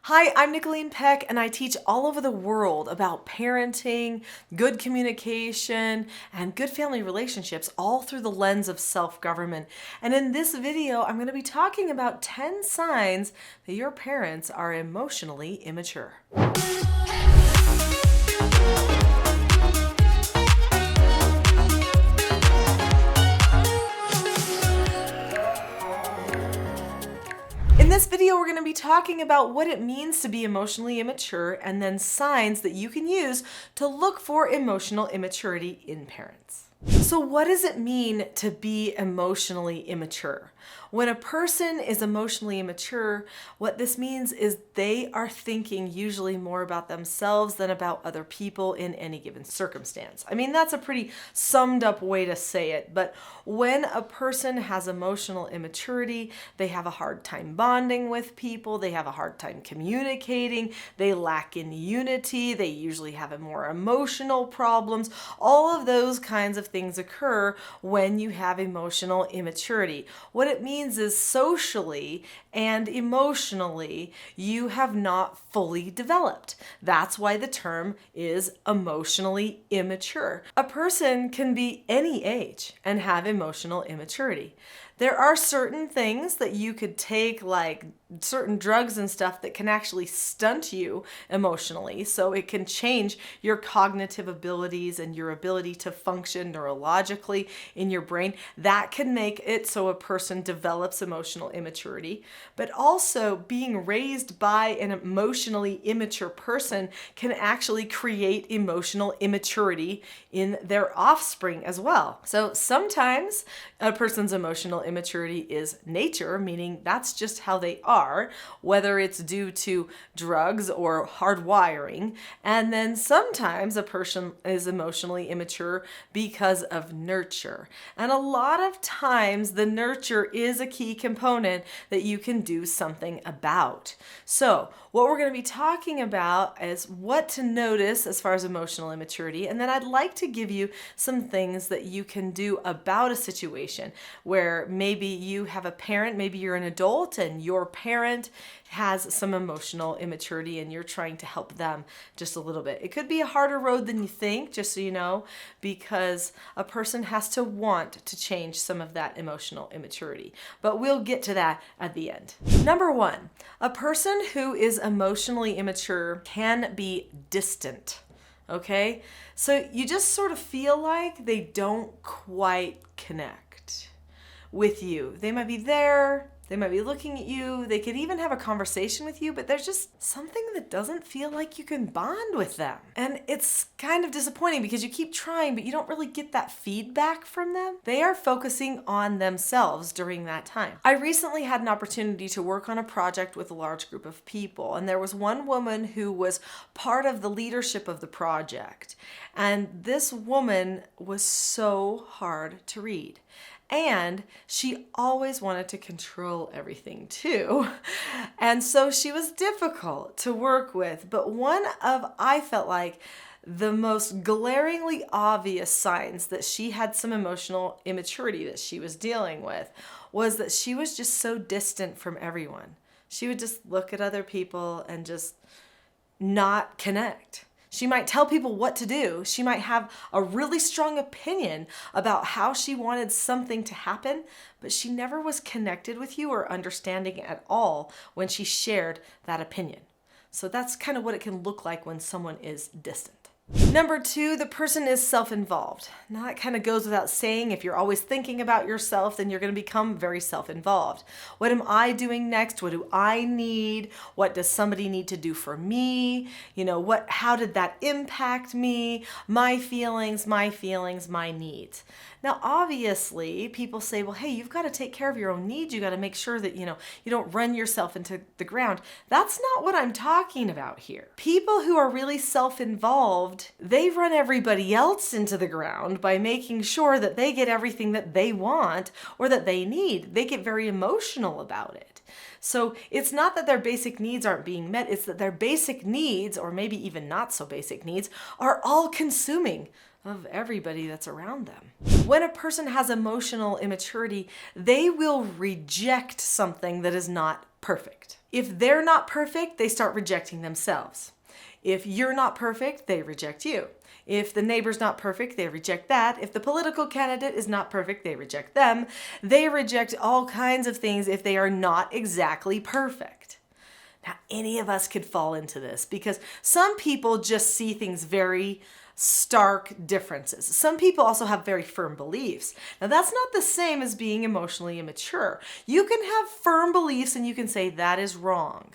Hi, I'm Nicholeen Peck, and I teach all over the world about parenting, good communication, and good family relationships, all through the lens of self-government. And in this video, I'm going to be talking about 10 signs that your parents are emotionally immature. In this video, we're going to be talking about what it means to be emotionally immature and then signs that you can use to look for emotional immaturity in parents. So what does it mean to be emotionally immature? When a person is emotionally immature, what this means is they are thinking usually more about themselves than about other people in any given circumstance. I mean, that's a pretty summed up way to say it, but when a person has emotional immaturity, they have a hard time bonding with people, they have a hard time communicating, they lack in unity, they usually have more emotional problems. All of those kinds of things occur when you have emotional immaturity. What it means is socially and emotionally, you have not fully developed. That's why the term is emotionally immature. A person can be any age and have emotional immaturity. There are certain things that you could take, like certain drugs and stuff, that can actually stunt you emotionally. So it can change your cognitive abilities and your ability to function neurologically in your brain. That can make it so a person develops emotional immaturity. But also, being raised by an emotionally immature person can actually create emotional immaturity in their offspring as well. So sometimes a person's emotional immaturity is nature, meaning that's just how they are, whether it's due to drugs or hardwiring. And then sometimes a person is emotionally immature because of nurture. And a lot of times the nurture is a key component that you can do something about. So what we're going to be talking about is what to notice as far as emotional immaturity. And then I'd like to give you some things that you can do about a situation where maybe you have a parent, maybe you're an adult and your parent has some emotional immaturity and you're trying to help them just a little bit. It could be a harder road than you think, just so you know, because a person has to want to change some of that emotional immaturity. But we'll get to that at the end. Number one, a person who is emotionally immature can be distant. Okay? So you just sort of feel like they don't quite connect with you. They might be there, they might be looking at you, they could even have a conversation with you, but there's just something that doesn't feel like you can bond with them. And it's kind of disappointing because you keep trying, but you don't really get that feedback from them. They are focusing on themselves during that time. I recently had an opportunity to work on a project with a large group of people, and there was one woman who was part of the leadership of the project. And this woman was so hard to read. And she always wanted to control everything too. And so she was difficult to work with. But one of, I felt like, the most glaringly obvious signs that she had some emotional immaturity that she was dealing with was that she was just so distant from everyone. She would just look at other people and just not connect. She might tell people what to do. She might have a really strong opinion about how she wanted something to happen, but she never was connected with you or understanding at all when she shared that opinion. So that's kind of what it can look like when someone is distant. Number two, the person is self-involved. Now that kind of goes without saying. If you're always thinking about yourself, then you're going to become very self-involved. What am I doing next? What do I need? What does somebody need to do for me? How did that impact me? My feelings, my needs. Now, obviously, people say, well, hey, you've got to take care of your own needs. You got to make sure that, you don't run yourself into the ground. That's not what I'm talking about here. People who are really self-involved, they run everybody else into the ground by making sure that they get everything that they want or that they need. They get very emotional about it. So it's not that their basic needs aren't being met, it's that their basic needs, or maybe even not so basic needs, are all consuming of everybody that's around them. When a person has emotional immaturity, they will reject something that is not perfect. If they're not perfect, they start rejecting themselves. If you're not perfect, they reject you. If the neighbor's not perfect, they reject that. If the political candidate is not perfect, they reject them. They reject all kinds of things if they are not exactly perfect. Now, any of us could fall into this because some people just see things very stark differences. Some people also have very firm beliefs. Now, that's not the same as being emotionally immature. You can have firm beliefs and you can say that is wrong.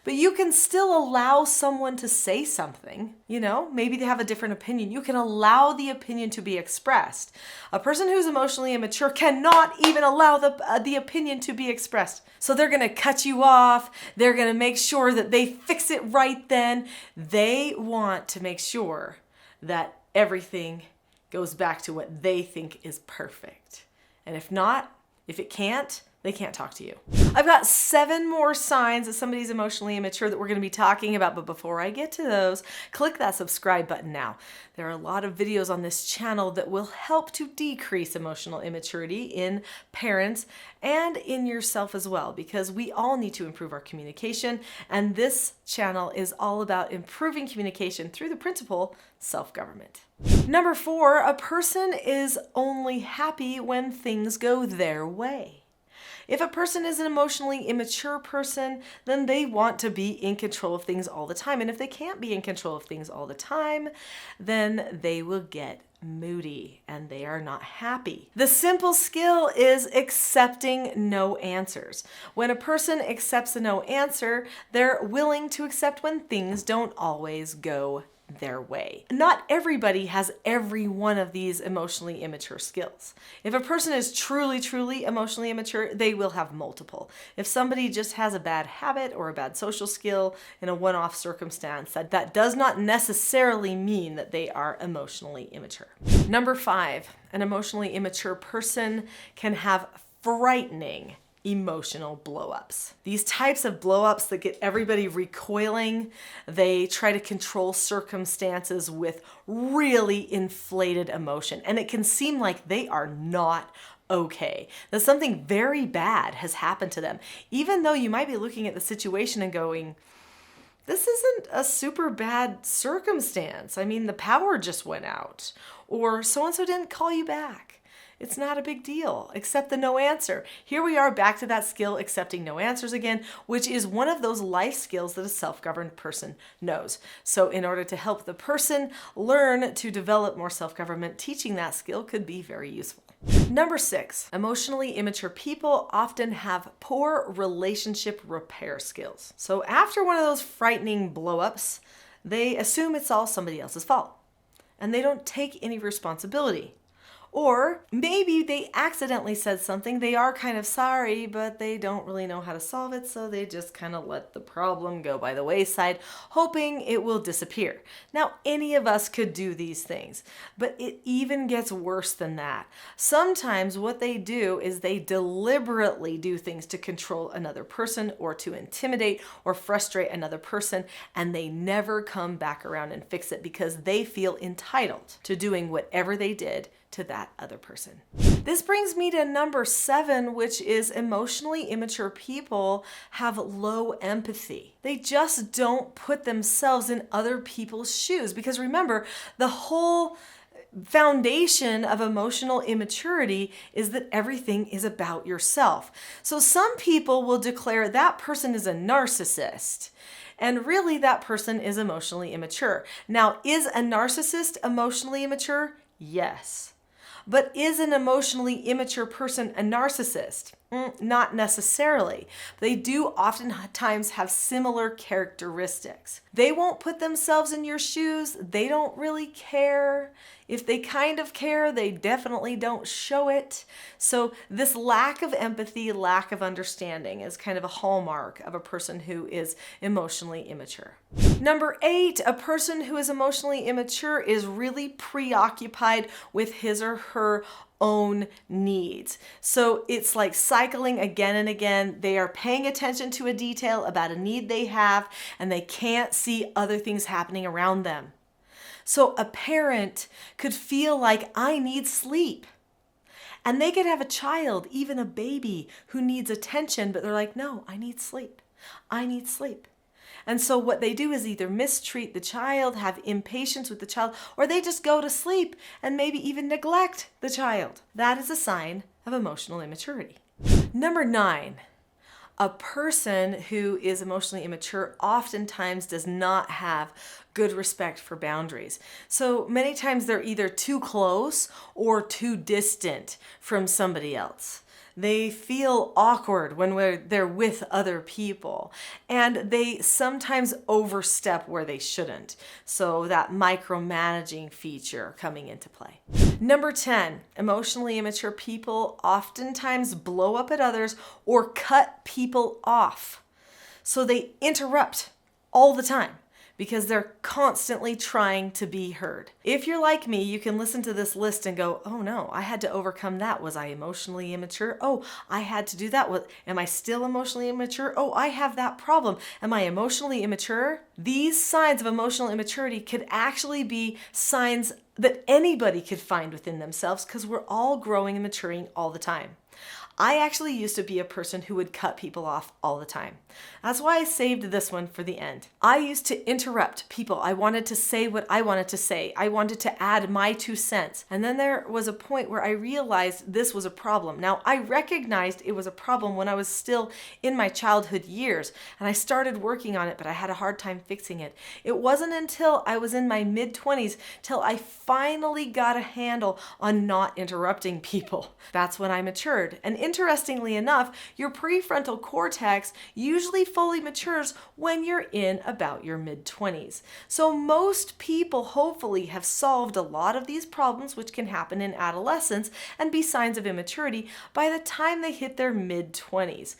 But you can still allow someone to say something, maybe they have a different opinion. You can allow the opinion to be expressed. A person who's emotionally immature cannot even allow the opinion to be expressed. So they're going to cut you off. They're going to make sure that they fix it right then. They want to make sure that everything goes back to what they think is perfect. And if not, if it can't, they can't talk to you. I've got 7 more signs that somebody's emotionally immature that we're going to be talking about, but before I get to those, click that subscribe button now. There are a lot of videos on this channel that will help to decrease emotional immaturity in parents and in yourself as well, because we all need to improve our communication, and this channel is all about improving communication through the principle self-government. Number 4, a person is only happy when things go their way. If a person is an emotionally immature person, then they want to be in control of things all the time. And if they can't be in control of things all the time, then they will get moody and they are not happy. The simple skill is accepting no answers. When a person accepts a no answer, they're willing to accept when things don't always go their way. Not everybody has every one of these emotionally immature skills. If a person is truly emotionally immature, they will have multiple. If somebody just has a bad habit or a bad social skill in a one-off circumstance, that does not necessarily mean that they are emotionally immature. Number 5, an emotionally immature person can have frightening emotional blow-ups. These types of blow-ups that get everybody recoiling, they try to control circumstances with really inflated emotion, and it can seem like they are not okay, that something very bad has happened to them, even though you might be looking at the situation and going, this isn't a super bad circumstance. I mean, the power just went out, or so-and-so didn't call you back. It's not a big deal. Accept the no answer. Here we are back to that skill, accepting no answers again, which is one of those life skills that a self-governed person knows. So in order to help the person learn to develop more self-government, teaching that skill could be very useful. Number 6, emotionally immature people often have poor relationship repair skills. So after one of those frightening blow-ups, they assume it's all somebody else's fault, and they don't take any responsibility. Or maybe they accidentally said something, they are kind of sorry, but they don't really know how to solve it, so they just kind of let the problem go by the wayside, hoping it will disappear. Now, any of us could do these things, but it even gets worse than that. Sometimes what they do is they deliberately do things to control another person or to intimidate or frustrate another person, and they never come back around and fix it because they feel entitled to doing whatever they did to that other person. This brings me to number 7, which is emotionally immature people have low empathy. They just don't put themselves in other people's shoes, because remember, the whole foundation of emotional immaturity is that everything is about yourself. So some people will declare that person is a narcissist, and really that person is emotionally immature. Now, is a narcissist emotionally immature? Yes. But is an emotionally immature person a narcissist? Not necessarily. They do oftentimes have similar characteristics. They won't put themselves in your shoes. They don't really care. If they kind of care, they definitely don't show it. So this lack of empathy, lack of understanding is kind of a hallmark of a person who is emotionally immature. Number 8, a person who is emotionally immature is really preoccupied with his or her own needs. So it's like cycling again and again. They are paying attention to a detail about a need they have, and they can't see other things happening around them. So a parent could feel like, I need sleep. And they could have a child, even a baby, who needs attention, but they're like, no, I need sleep. I need sleep. And so what they do is either mistreat the child, have impatience with the child, or they just go to sleep and maybe even neglect the child. That is a sign of emotional immaturity. Number 9. A person who is emotionally immature oftentimes does not have good respect for boundaries. So many times they're either too close or too distant from somebody else. They feel awkward when they're with other people, and they sometimes overstep where they shouldn't. So that micromanaging feature coming into play. Number 10, emotionally immature people oftentimes blow up at others or cut people off. So they interrupt all the time because they're constantly trying to be heard. If you're like me, you can listen to this list and go, oh no, I had to overcome that. Was I emotionally immature? Oh, I had to do that. Am I still emotionally immature? Oh, I have that problem. Am I emotionally immature? These signs of emotional immaturity could actually be signs that anybody could find within themselves because we're all growing and maturing all the time. I actually used to be a person who would cut people off all the time. That's why I saved this one for the end. I used to interrupt people. I wanted to say what I wanted to say. I wanted to add my 2 cents. And then there was a point where I realized this was a problem. Now, I recognized it was a problem when I was still in my childhood years, and I started working on it, but I had a hard time fixing it. It wasn't until I was in my mid-20s till I finally got a handle on not interrupting people. That's when I matured. And interestingly enough, your prefrontal cortex usually fully matures when you're in about your mid-20s. So most people hopefully have solved a lot of these problems, which can happen in adolescence and be signs of immaturity, by the time they hit their mid-20s.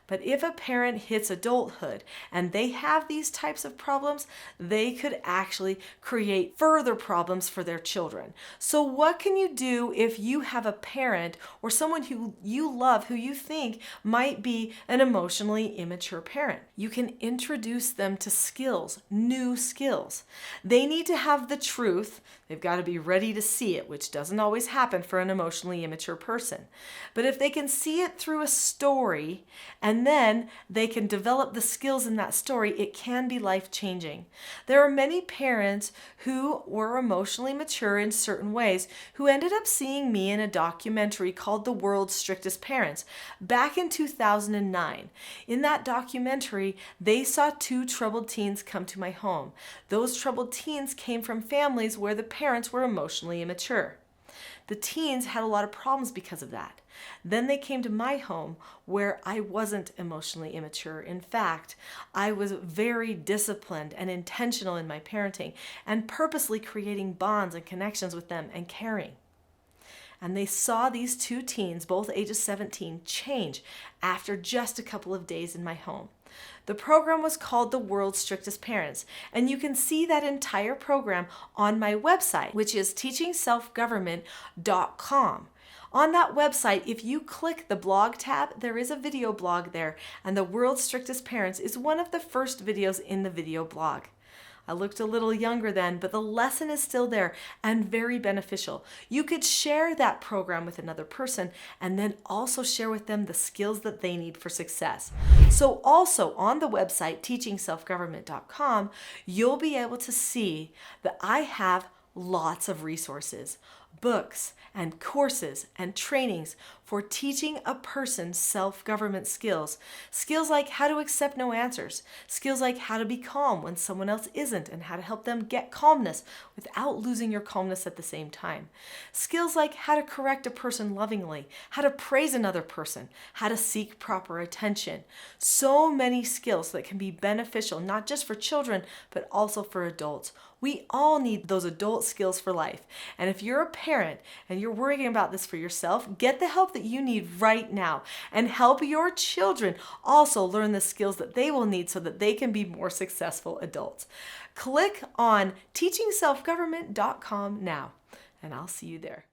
But if a parent hits adulthood and they have these types of problems, they could actually create further problems for their children. So what can you do if you have a parent or someone who you love, who you think might be an emotionally immature parent? You can introduce them to skills, new skills. They need to have the truth. They've got to be ready to see it, which doesn't always happen for an emotionally immature person. But if they can see it through a story and then they can develop the skills in that story, it can be life-changing. There are many parents who were emotionally mature in certain ways who ended up seeing me in a documentary called The World's Strictest Parents back in 2009. In that documentary, they saw 2 troubled teens come to my home. Those troubled teens came from families where the parents were emotionally immature. The teens had a lot of problems because of that. Then they came to my home where I wasn't emotionally immature. In fact, I was very disciplined and intentional in my parenting and purposely creating bonds and connections with them and caring. And they saw these 2 teens, both ages 17, change after just a couple of days in my home. The program was called The World's Strictest Parents, and you can see that entire program on my website, which is teachingselfgovernment.com. On that website, if you click the blog tab, there is a video blog there, and The World's Strictest Parents is one of the first videos in the video blog. I looked a little younger then, but the lesson is still there and very beneficial. You could share that program with another person and then also share with them the skills that they need for success. So also on the website, teachingselfgovernment.com, you'll be able to see that I have lots of resources, books and courses and trainings for teaching a person self-government skills. Skills like how to accept no answers. Skills like how to be calm when someone else isn't and how to help them get calmness without losing your calmness at the same time. Skills like how to correct a person lovingly, how to praise another person, how to seek proper attention. So many skills that can be beneficial, not just for children, but also for adults. We all need those adult skills for life. And if you're a parent and you're worrying about this for yourself, get the help that you need right now and help your children also learn the skills that they will need so that they can be more successful adults. Click on teachingselfgovernment.com now, and I'll see you there.